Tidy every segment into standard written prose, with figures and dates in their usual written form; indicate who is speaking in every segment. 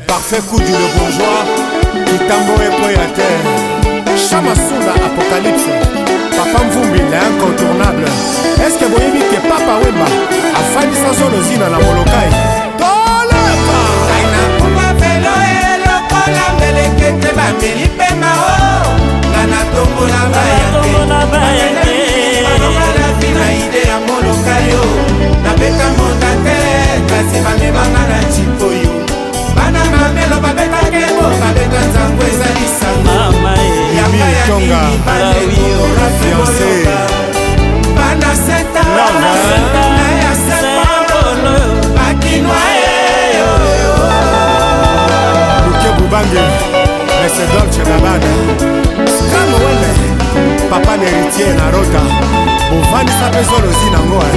Speaker 1: Parfait coup du le bourgeois Kitambo Ekoyate Chamasunda Apocalypse Papa Mvumbi l'incontournable. Est-ce que vous avez que Papa Wemba a fallu sa zone zina na Molokai Toleka
Speaker 2: Aina kuma velo elo kola melekete ba milipe mao Nana tombo na bayake Manonga la fina ide ya Molokai yo Na beta monda te kasi bamebanga na chipoyo Bana mamelo babeta kebo babeta nzango ezali sango Yamba ya nini bane kora fiancé Bana seta na ya sepolo Bakinwa
Speaker 1: Luke Bubange Mese Dolce Gabbana Kamo wele Papa n'héritier na rota Bovani sape zolo zina ngoa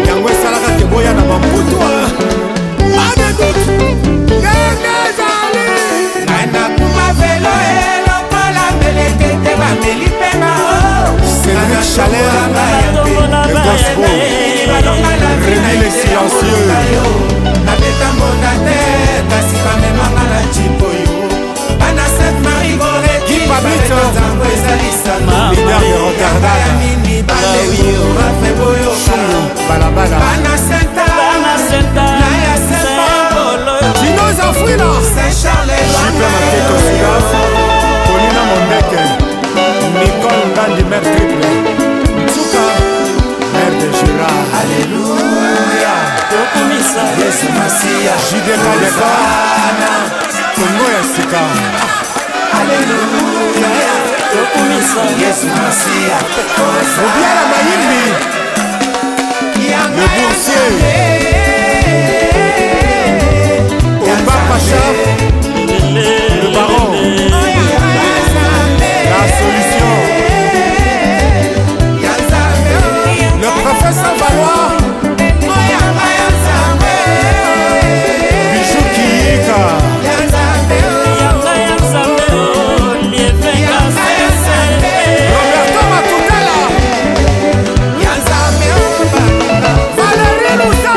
Speaker 1: Yango esalaka ke boya na bambutu Ade dutu Ngezali
Speaker 2: Nana kuma velo elo kola melekete ba melipe mao
Speaker 1: Cédric Chalère Le Gosbo Rémi les silencieux
Speaker 2: Nabeta monda te kasi bamemanga na chipoyo Bana Sainte Marie Goreti
Speaker 1: Pablito
Speaker 2: Zango ezali sango
Speaker 1: Leader de Rotterdam
Speaker 2: ya nini baleyo bafeboyo
Speaker 1: Balabala
Speaker 2: Bana Sainte na ya Saint-Paul
Speaker 1: Dino Zafrina
Speaker 2: Saint-Charles
Speaker 1: Jipe Makeko Silas Paulina Mondeke Nicole Ndandi Mère Triple Tsuka Mère de Girard
Speaker 2: Alléluia Yesu Masia
Speaker 1: Jideka Deka Kongo ya Sika
Speaker 2: Alléluia Yesu Masia
Speaker 1: Obiala Mayimbi Le Boursier Omba Pacha Le Baron La Solution Le Professeur Valois Bijou Kiyika Roberto Matutela Valérie Loussa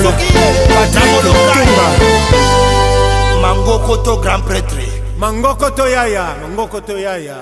Speaker 1: Patrick Tumba
Speaker 3: Mangoko to grand prêtre
Speaker 1: Mangoko to yaya